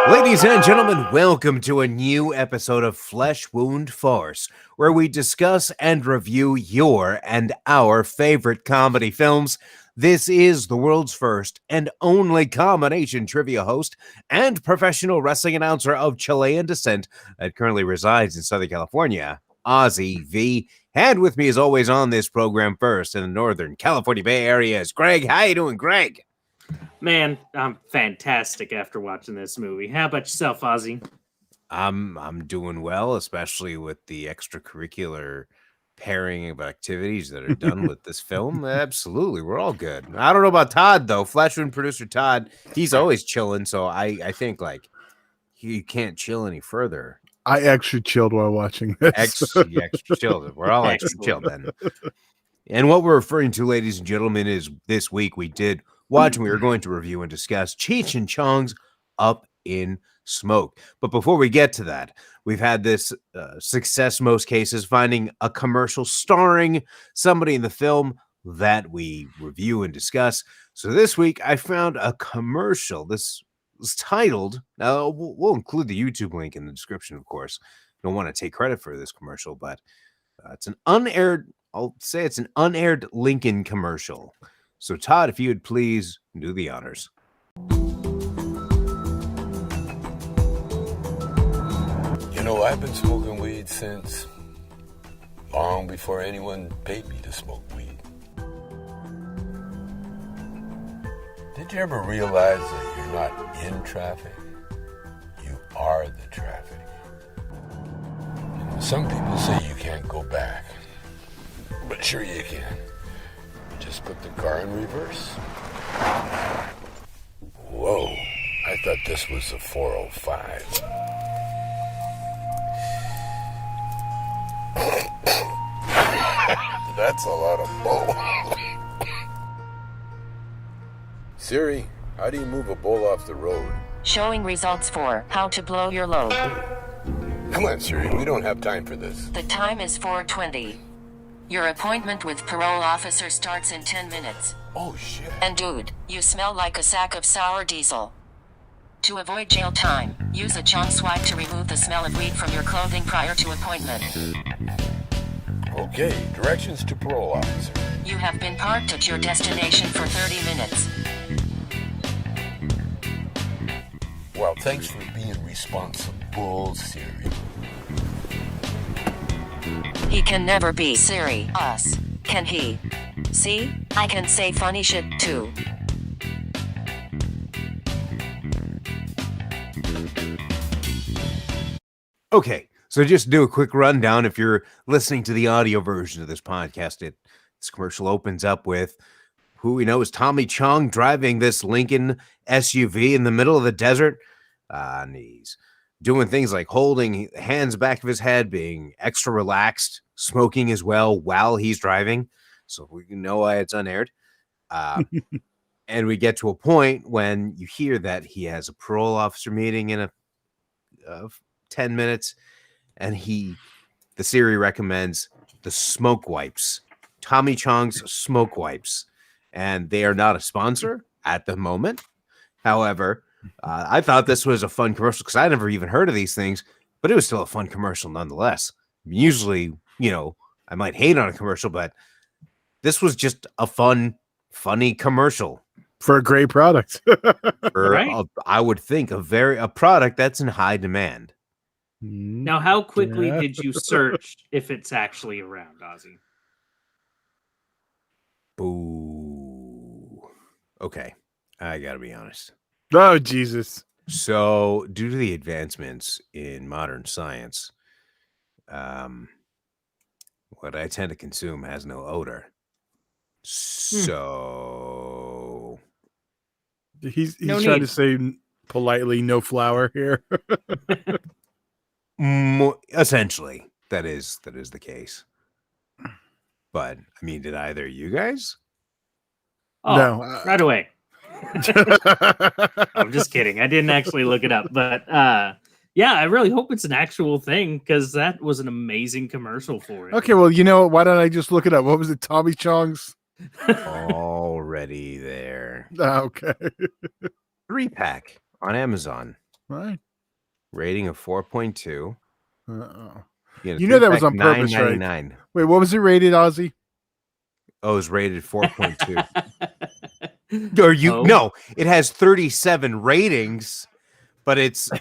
Ladies and gentlemen, welcome to a new episode of Flesh Wound Farce, where we discuss and review your and our favorite comedy films. This is the world's first and only combination trivia host and professional wrestling announcer of Chilean descent that currently resides in Southern California, Ozzy V. And with me, as always, on this program first in the Northern California Bay Area is Greg. How you doing, Greg? Man, I'm fantastic after watching this movie. How about yourself, Ozzy? I'm doing well, especially with the extracurricular pairing of activities that are done with this film. Absolutely, we're all good. I don't know about Todd though. Flesh Wound producer Todd, he's always chilling, so I think like he can't chill any further. I extra chilled while watching this. Extra chilled. We're all extra chilled then. And what we're referring to, ladies and gentlemen, is this week we did watch and we are going to review and discuss Cheech and Chong's Up in Smoke. But before we get to that, we've had this success, most cases, finding a commercial starring somebody in the film that we review and discuss. So this week I found a commercial. This was titled, now we'll include the YouTube link in the description, of course. Don't want to take credit for this commercial, but it's an unaired, I'll say it's an unaired Lincoln commercial. So Todd, if you would please do the honors. You know, I've been smoking weed since long before anyone paid me to smoke weed. Did you ever realize that you're not in traffic? You are the traffic. You know, some people say you can't go back, but sure you can. Just put the car in reverse. Whoa, I thought this was a 405. That's a lot of bull. Siri, how do you move a bull off the road? Showing results for how to blow your load. Come on, Siri, we don't have time for this. The time is 4:20. Your appointment with parole officer starts in 10 minutes. Oh, shit. And dude, you smell like a sack of sour diesel. To avoid jail time, use a Chong swipe to remove the smell of weed from your clothing prior to appointment. Okay, directions to parole officer. You have been parked at your destination for 30 minutes. Well, thanks for being responsible, Siri. He can never be Siri, us. Can he? See? I can say funny shit too. Okay, so just to do a quick rundown, if you're listening to the audio version of this podcast, this commercial opens up with who we know is Tommy Chong driving this Lincoln SUV in the middle of the desert. And he's doing things like holding hands back of his head, being extra relaxed, smoking as well while he's driving. So we know why it's unaired. And we get to a point when you hear that he has a parole officer meeting in 10 minutes, and the Siri recommends the smoke wipes, Tommy Chong's smoke wipes, and they are not a sponsor at the moment. However, I thought this was a fun commercial because I never even heard of these things, but it was still a fun commercial nonetheless. Usually, I might hate on a commercial, but this was just a funny commercial for a great product. Right? I would think a product that's in high demand. Now, how quickly did you search if it's actually around, Ozzy? Boo. Okay, I gotta be honest. Oh, Jesus. So, due to the advancements in modern science, what I tend to consume has no odor. So he's trying to say politely, no flour here. Essentially, that is the case. But I mean, did either you guys? Oh, no, right away. I'm just kidding. I didn't actually look it up, but yeah, I really hope it's an actual thing because that was an amazing commercial for it. Okay, well, you know, why don't I just look it up? What was it, Tommy Chong's? Already there. Okay. 3-pack on Amazon. Right. Rating of 4.2. You know that was on purpose, right? $9.99. Wait, what was it rated, Ozzy? Oh, it's rated 4.2. Oh. No, it has 37 ratings, but its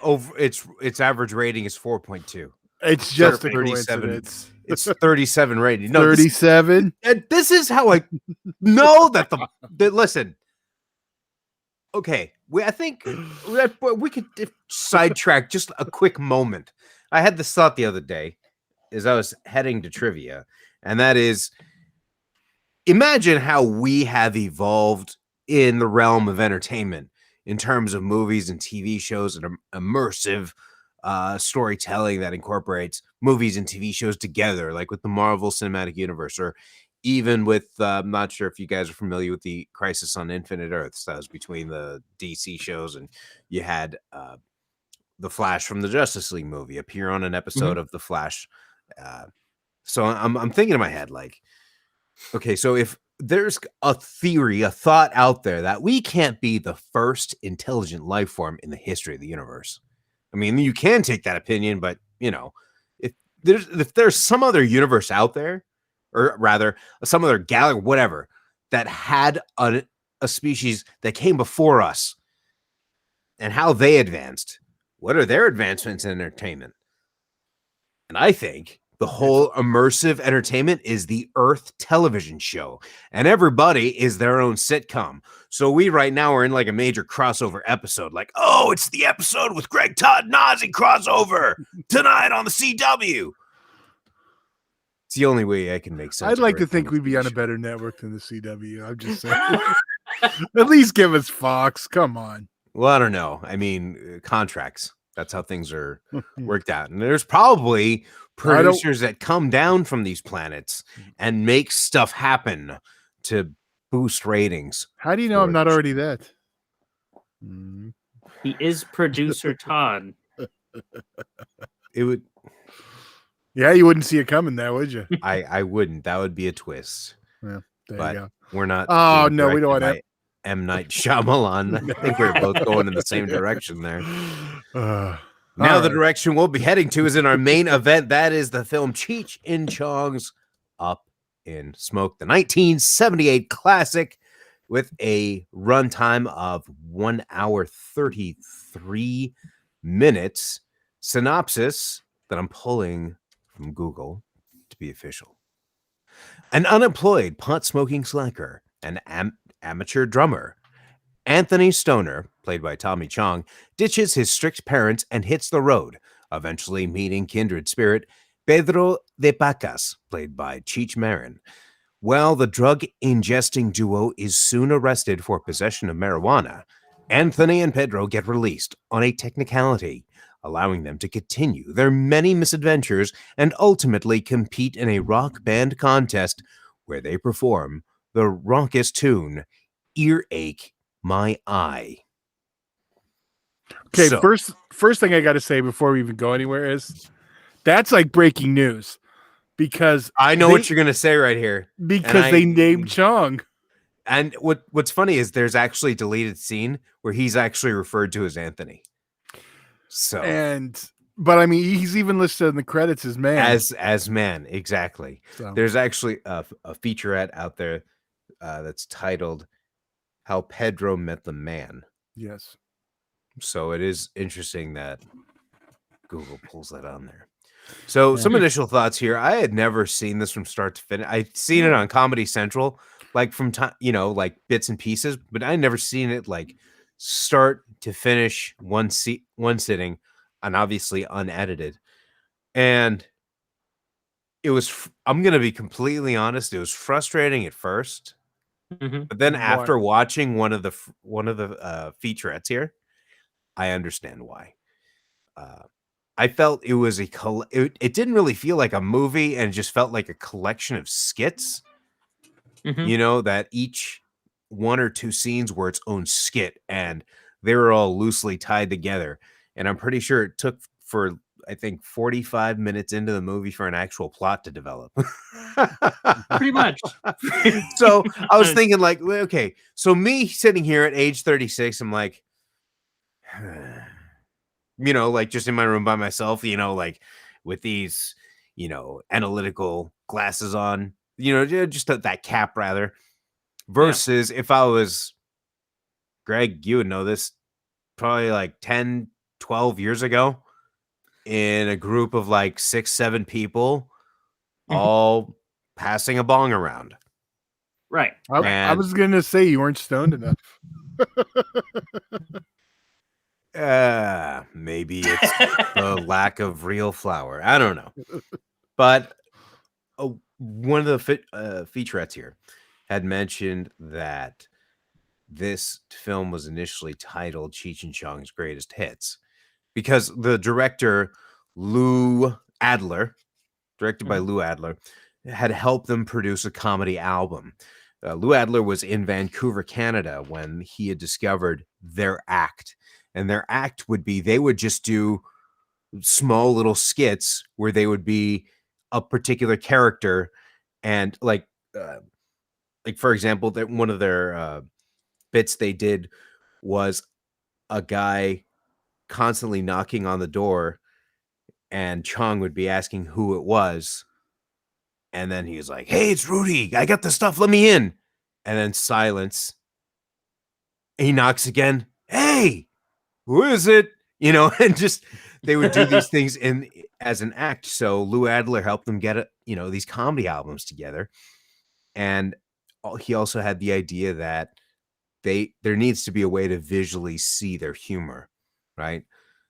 average rating is 4.2. It's just a 37. coincidence. It's 37 rating. No, 37. This is how I know that listen. Okay, I think we could sidetrack just a quick moment. I had this thought the other day as I was heading to trivia, and that is, imagine how we have evolved in the realm of entertainment in terms of movies and TV shows and immersive storytelling that incorporates movies and TV shows together, like with the Marvel Cinematic Universe, or even with, I'm not sure if you guys are familiar with the Crisis on Infinite Earths. That was between the DC shows, and you had the Flash from the Justice League movie appear on an episode of the Flash. So I'm thinking in my head, like, okay, so if there's a theory, a thought out there that we can't be the first intelligent life form in the history of the universe. I mean, you can take that opinion, but if there's some other universe out there, or rather some other galaxy, whatever, that had a species that came before us and how they advanced, what are their advancements in entertainment? And I think the whole immersive entertainment is the Earth television show, and everybody is their own sitcom. So we right now are in like a major crossover episode, like, oh, it's the episode with Greg Todd and Ozzy crossover tonight on the CW. It's the only way I can make sense. I'd like to think we'd be on a better network than the CW. I'm just saying. At least give us Fox. Come on. Well, I don't know. I mean, contracts. That's how things are worked out. And there's probably producers that come down from these planets and make stuff happen to boost ratings. How do you know I'm not already that? He is producer Todd. It would. Yeah, you wouldn't see it coming there, would you? I wouldn't. That would be a twist. Yeah, there but you go. We're not. Oh no, we don't want to. M. Night Shyamalan. I think we're both going in the same direction there. Now the direction we'll be heading to is in our main event. That is the film Cheech and Chong's Up in Smoke, the 1978 classic with a runtime of 1 hour 33 minutes. Synopsis that I'm pulling from Google to be official. An unemployed pot-smoking slacker and amateur drummer, Anthony Stoner, played by Tommy Chong, ditches his strict parents and hits the road, eventually meeting kindred spirit Pedro de Pacas, played by Cheech Marin. Well, the drug-ingesting duo is soon arrested for possession of marijuana. Anthony and Pedro get released on a technicality, allowing them to continue their many misadventures and ultimately compete in a rock band contest where they perform the raucous tune, Earache My Eye. Okay, so, first thing I got to say before we even go anywhere is that's like breaking news because I know what you're going to say right here. Because they named Chong. And what's funny is there's actually a deleted scene where he's actually referred to as Anthony. So but I mean, he's even listed in the credits as man. As man, exactly. So. There's actually a featurette out there that's titled "How Pedro Met the Man." Yes. So it is interesting that Google pulls that on there. So some initial thoughts here. I had never seen this from start to finish. I'd seen it on Comedy Central, like from time, like bits and pieces, but I never seen it like start to finish one sitting, and obviously unedited. And it was, I'm going to be completely honest, it was frustrating at first. But then after watching one of the featurettes here, I understand why. I felt it was it didn't really feel like a movie, and it just felt like a collection of skits. That each one or two scenes were its own skit, and they were all loosely tied together. And I'm pretty sure it took for, I think, 45 minutes into the movie for an actual plot to develop. Pretty much. So I was thinking, like, okay, so me sitting here at age 36, I'm like, like just in my room by myself, like with these, analytical glasses on, just that cap rather, versus if I was Greg, you would know this, probably like 10, 12 years ago in a group of like 6, 7 people, all passing a bong around. Right. I was going to say you weren't stoned enough. Maybe it's the lack of real flour. I don't know. But one of the featurettes here had mentioned that this film was initially titled Cheech and Chong's Greatest Hits because the director, Lou Adler, directed by Lou Adler, had helped them produce a comedy album. Lou Adler was in Vancouver, Canada, when he had discovered their act. And their act would be, they would just do small little skits where they would be a particular character. And like for example, that one of their bits they did was a guy constantly knocking on the door, and Chong would be asking who it was. And then he was like, "Hey, it's Rudy. I got the stuff. Let me in." And then silence. He knocks again. "Hey, who is it?" And just they would do these things as an act. So Lou Adler helped them get these comedy albums together. And he also had the idea that there needs to be a way to visually see their humor, right?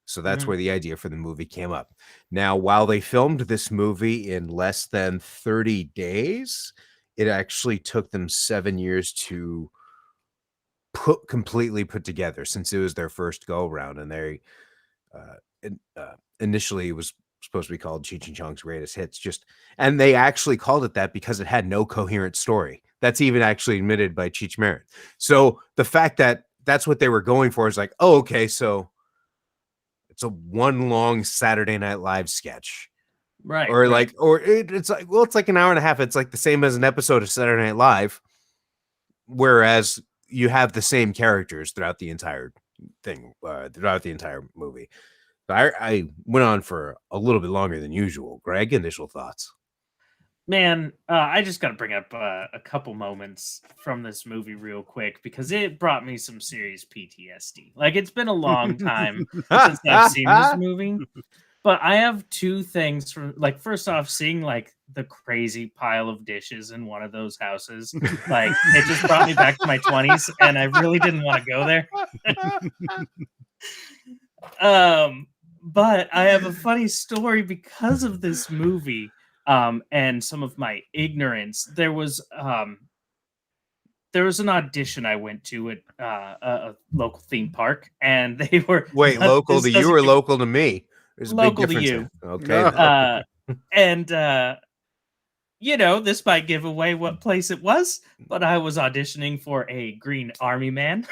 So that's where the idea for the movie came up. Now, while they filmed this movie in less than 30 days, it actually took them 7 years to completely put together, since it was their first go around. And they initially it was supposed to be called Cheech and Chong's Greatest Hits, and they actually called it that because it had no coherent story. That's even actually admitted by Cheech Marin. So the fact that that's what they were going for is like, oh, okay, so it's a one long Saturday Night Live sketch. Right. Or like, or it's like, well, it's like an hour and a half. It's like the same as an episode of Saturday Night Live, whereas you have the same characters throughout the entire thing, throughout the entire movie. I went on for a little bit longer than usual. Greg, initial thoughts? Man, I just got to bring up a couple moments from this movie real quick because it brought me some serious PTSD. Like, it's been a long time since I've seen this movie, but I have two things from, like, first off, seeing like the crazy pile of dishes in one of those houses, like it just brought me back to my 20s, and I really didn't want to go there. But I have a funny story because of this movie. And some of my ignorance. There was an audition I went to at a local theme park, and they were local to you or local to me? There's a local big difference to you. Okay. And this might give away what place it was, but I was auditioning for a Green Army Man.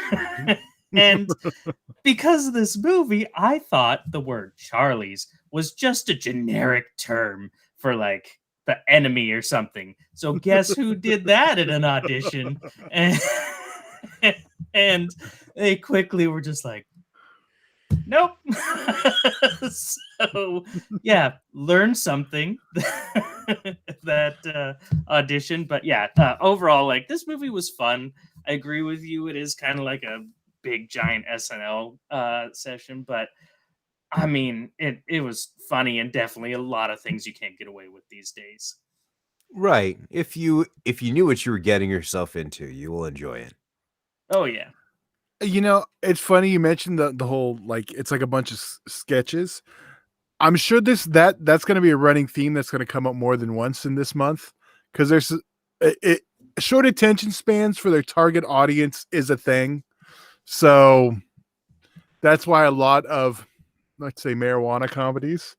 And because of this movie, I thought the word Charlie's was just a generic term for like the enemy or something. So guess who did that at an audition? And they quickly were just like, nope. So yeah, learn something that audition. But yeah, overall, like, this movie was fun. I agree with you. It is kind of like a big giant SNL session, but I mean, it was funny, and definitely a lot of things you can't get away with these days. Right. If you knew what you were getting yourself into, you will enjoy it. Oh yeah. It's funny you mentioned the whole, like, it's like a bunch of sketches. I'm sure that's going to be a running theme that's going to come up more than once in this month, because there's short attention spans for their target audience is a thing. So that's why a lot of, let's say, marijuana comedies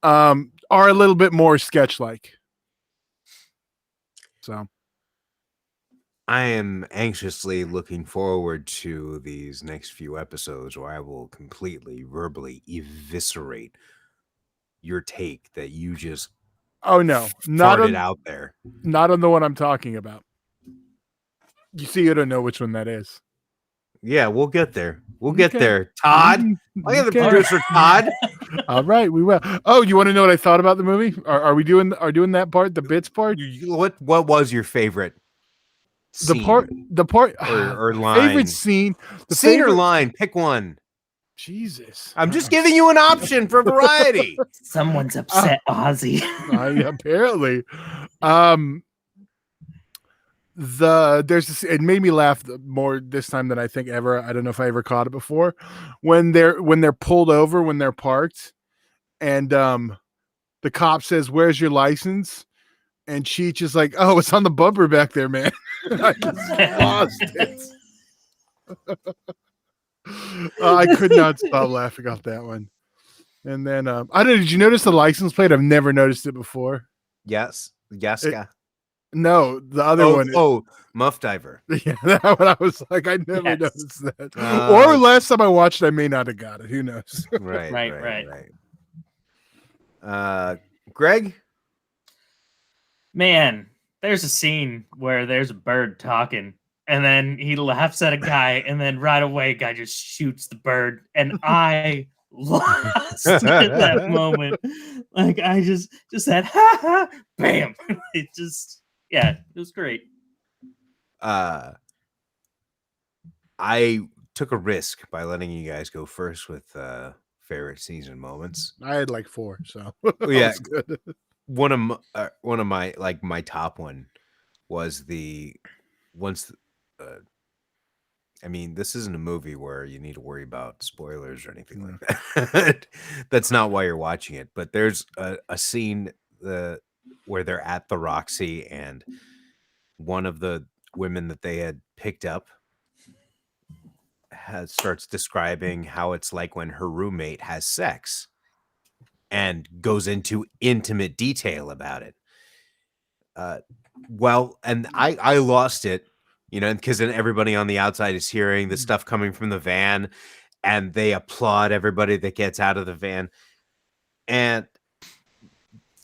are a little bit more sketch-like. So I am anxiously looking forward to these next few episodes where I will completely verbally eviscerate your take that you just farted out there. Not on the one I'm talking about. You see, you don't know which one that is. Yeah, we'll get there. We'll get Okay. there. Todd. I got the Okay. producer, Todd. All right, we will. Oh, you want to know what I thought about the movie? Are we doing that part, the bits part? What was your favorite scene The part or line? favorite scene, the Scene or favorite line? Pick one. Jesus. I'm just giving you an option for variety. Someone's upset, Ozzy. Apparently. It made me laugh more this time than I think ever. I don't know if I ever caught it before. When they're pulled over, when they're parked, and the cop says, "Where's your license?" And Cheech is like, "Oh, it's on the bumper back there, man." I just lost it. I could not stop laughing off that one. And then I don't know, did you notice the license plate? I've never noticed it before. Yes. No, the other one. Oh, Muff Diver. Yeah, that one I was like, I never Yes. noticed that. Or last time I watched, I may not have got it. Who knows? Right. Greg? Man, there's a scene where there's a bird talking, and then he laughs at a guy, and then right away, guy just shoots the bird, and I lost at that moment. Like I just said, ha ha, bam. It just, yeah, it was great. I took a risk by letting you guys go first with favorite season moments. I had like 4, so Yeah. that's good. One of my my top one was I mean, this isn't a movie where you need to worry about spoilers or anything like that. That's not why you're watching it. But there's a scene where they're at the Roxy, and one of the women that they had picked up starts describing how it's like when her roommate has sex, and goes into intimate detail about it. Well, and I lost it, because then everybody on the outside is hearing the stuff coming from the van, and they applaud everybody that gets out of the van. And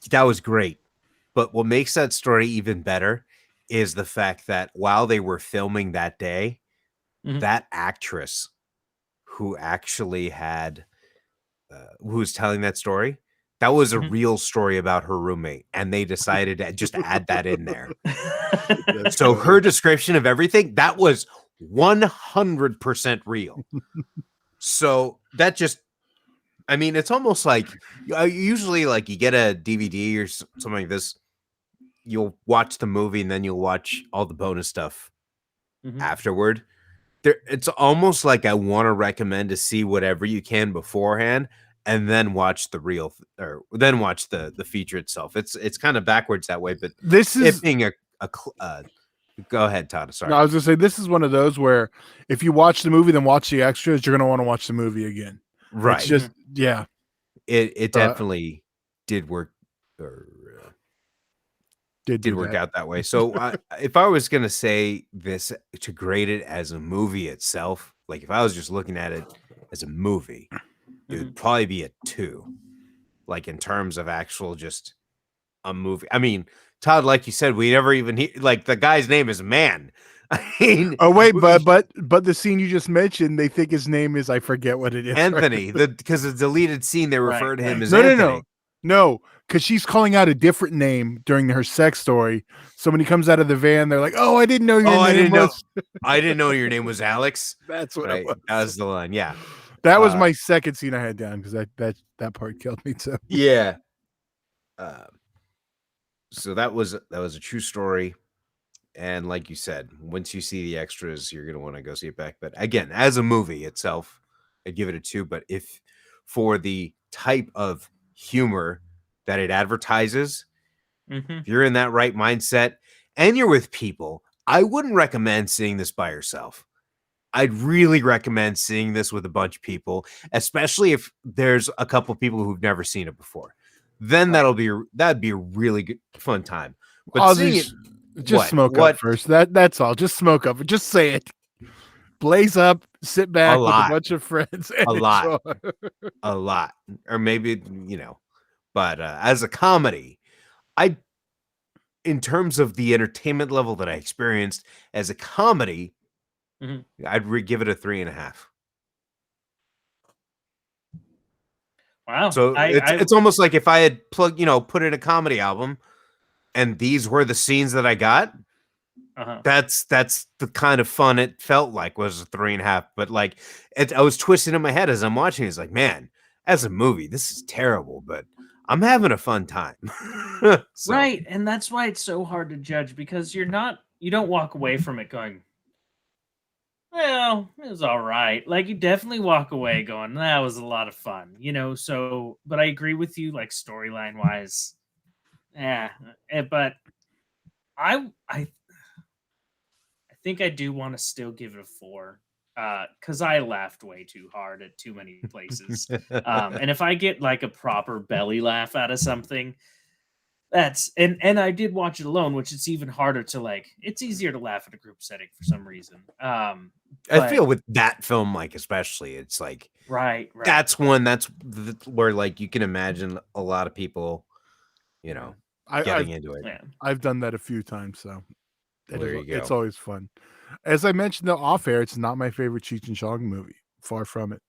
that was great. But what makes that story even better is the fact that while they were filming that day, that actress who actually had, who was telling that story, that was a real story about her roommate, and they decided to just add that in there. So her description of everything, that was 100% real. So that just, I mean, it's almost like, usually like you get a DVD or something like this, you'll watch the movie and then you'll watch all the bonus stuff afterward. It's almost like I want to recommend to see whatever you can beforehand, and then watch the real, or then watch the feature itself. It's kind of backwards that way, but This is being go ahead, Todd. Sorry. No, I was gonna say this is one of those where if you watch the movie, then watch the extras, you're gonna want to watch the movie again. Right. It's just It definitely did work, or did work out that way. So if I was gonna say this to grade it as a movie itself, like if I was just looking at it as a movie, it would probably be a 2. Like in terms of actual just a movie. I mean, Todd, like you said, we never even like the guy's name is Man. I mean, oh wait, but the scene you just mentioned, they think his name is, I forget what it is. Anthony. Because the deleted scene, they refer to him as No, Anthony. No, because she's calling out a different name during her sex story. So when he comes out of the van, they're like, "Oh, I didn't know your name was." I didn't know your name was Alex. That's what it was. That was the line. Yeah, that was my second scene I had down because that part killed me too. Yeah. So that was a true story, and like you said, once you see the extras, you're gonna want to go see it back. But again, as a movie itself, I'd give it a 2. But if for the type of humor that it advertises, if you're in that right mindset and you're with people, I wouldn't recommend seeing this by yourself. I'd really recommend seeing this with a bunch of people, especially if there's a couple of people who've never seen it before. Then that'd be a really good fun time. But smoke up first. That's all. Just smoke up. Just say it. Blaze up. Sit back with a bunch of friends. And a lot, or maybe But as a comedy, in terms of the entertainment level that I experienced as a comedy, I'd give it a 3.5. Wow. So it's almost like if I had put in a comedy album and these were the scenes that I got, that's the kind of fun it felt like, was a 3.5. But like I was twisting in my head as I'm watching. It's like, man, as a movie, this is terrible, but I'm having a fun time. So, right. And that's why it's so hard to judge, because you don't walk away from it going, well, it was all right. Like, you definitely walk away going, that was a lot of fun, So, but I agree with you, like, storyline wise. Yeah. But I think I do want to still give it a 4. Because I laughed way too hard at too many places. And if I get like a proper belly laugh out of something, that's and I did watch it alone, which it's even harder to like. It's easier to laugh at a group setting for some reason. I feel with that film, like especially, it's like right. That's where like you can imagine a lot of people, getting into it. Yeah. I've done that a few times, so There you go. it's always fun. As I mentioned though, off air, it's not my favorite Cheech and Chong movie. Far from it.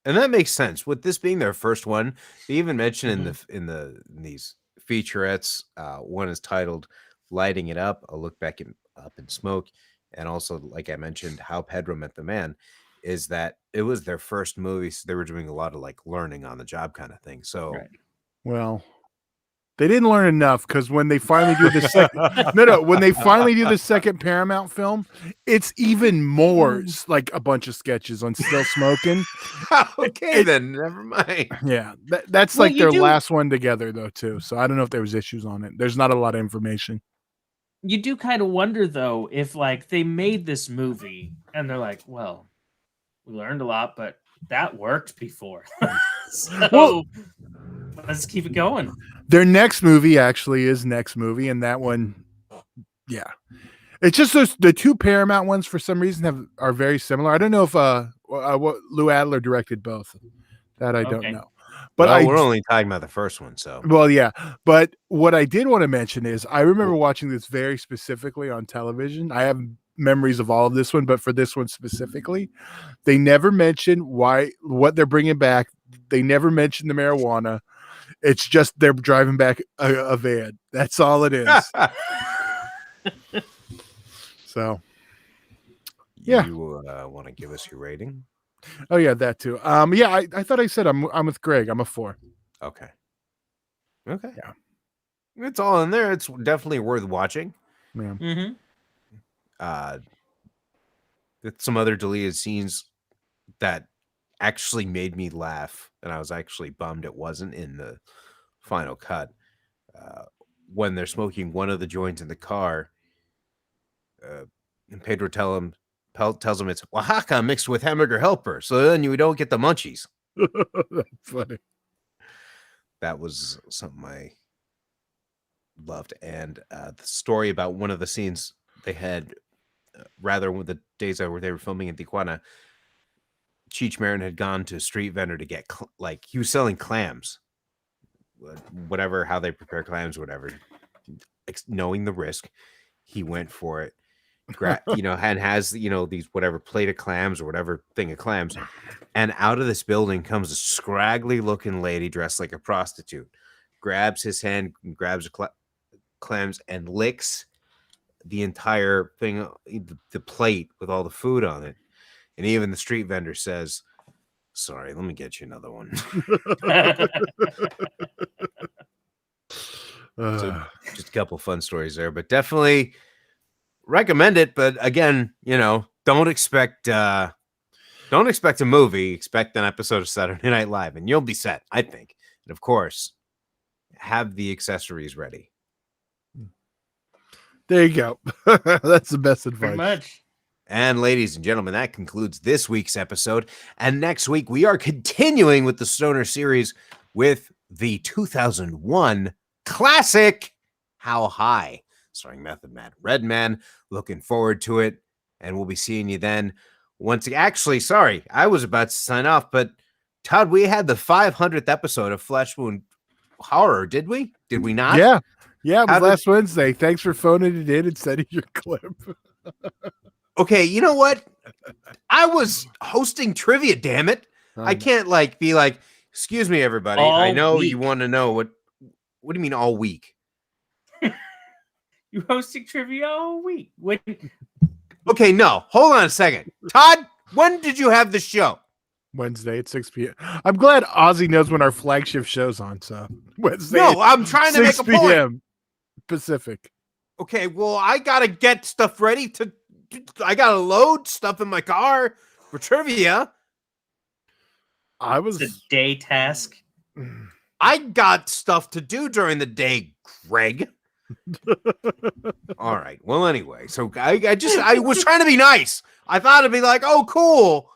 And that makes sense. With this being their first one, they even mention in these featurettes, one is titled "Lighting It Up," a look back up in smoke, and also, like I mentioned, How Pedro Met the Man, is that it was their first movie, so they were doing a lot of like learning on the job kind of thing. So, Well, they didn't learn enough, because when they finally do the second, when they finally do the second Paramount film, it's even more like a bunch of sketches on Still Smoking. Okay, then never mind. Yeah, that's Well, like their last one together though too. So I don't know if there was issues on it. There's not a lot of information. You do kind of wonder though if like they made this movie and they're like, well, we learned a lot, but that worked before. So let's keep it going. Their next movie actually is next movie, and that one, yeah, it's just the two Paramount ones for some reason are very similar. I don't know if what Lou Adler directed both. That I don't know. But we're only talking about the first one, so well, yeah. But what I did want to mention is I remember watching this very specifically on television. I have memories of all of this one, but for this one specifically, they never mention what they're bringing back. They never mention the marijuana. It's just they're driving back a van. That's all it is. So, yeah. You want to give us your rating? Oh yeah, that too. Yeah, I thought I said I'm with Greg. I'm a 4. Okay. Yeah. It's all in there. It's definitely worth watching. Yeah. With some other deleted scenes that actually made me laugh, and I was actually bummed it wasn't in the final cut. When they're smoking one of the joints in the car, and Pedro tells him it's Oaxaca mixed with hamburger helper, so then you don't get the munchies. That's funny. That was something I loved. And the story about one of the scenes they had, rather with the days where they were filming in Tijuana, Cheech Marin had gone to a street vendor to get he was selling clams, whatever, how they prepare clams, whatever. Knowing the risk, he went for it. And has these whatever plate of clams or whatever thing of clams, and out of this building comes a scraggly looking lady dressed like a prostitute, grabs his hand, grabs clams, and licks the entire thing, the plate with all the food on it. And even the street vendor says, "Sorry, let me get you another one." So just a couple fun stories there, but definitely recommend it. But again, don't expect a movie. Expect an episode of Saturday Night Live, and you'll be set, I think. And of course, have the accessories ready. There you go. That's the best advice. Pretty much. And ladies and gentlemen, that concludes this week's episode. And next week, we are continuing with the Stoner series with the 2001 classic, How High, starring Method Man Redman. Looking forward to it. And we'll be seeing you then. Actually, sorry, I was about to sign off, but Todd, we had the 500th episode of Flesh Wound Horror, did we? Did we not? Yeah. Yeah, it was last Wednesday. Thanks for phoning it in and sending your clip. Okay, you know what? I was hosting trivia, damn it. I can't be like, Excuse me, everybody. All I know you week. want to know what do you mean all week? You're hosting trivia all week. When Okay, no. Hold on a second. Todd, when did you have the show? Wednesday at 6 p.m. I'm glad Ozzy knows when our flagship show's on. So Wednesday. No, I'm trying to make 6 a point. p.m. Pacific. Okay, well, I gotta get stuff ready I gotta load stuff in my car for trivia. I was it's a day task. I got stuff to do during the day, Greg. All right. Well, anyway, so I was trying to be nice. I thought it'd be like, oh, cool.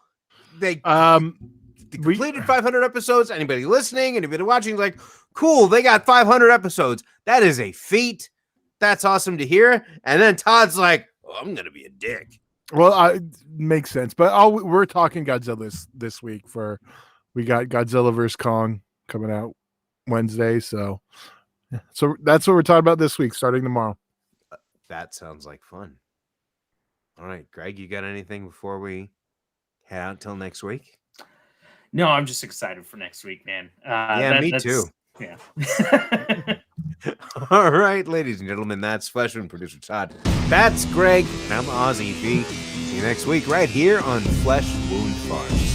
They completed 500 episodes. Anybody listening, anybody watching, like, cool. They got 500 episodes. That is a feat. That's awesome to hear. And then Todd's like, oh, I'm gonna be a dick. Well, makes sense. But we're talking Godzilla this week. We got Godzilla vs. Kong coming out Wednesday. So that's what we're talking about this week, starting tomorrow. That sounds like fun. All right, Greg, you got anything before we head out till next week? No, I'm just excited for next week, man. Me too. Yeah. All right, ladies and gentlemen, that's Flesh Wound producer Todd. That's Greg, and I'm Ozzy V. See you next week right here on Flesh Wound Farce.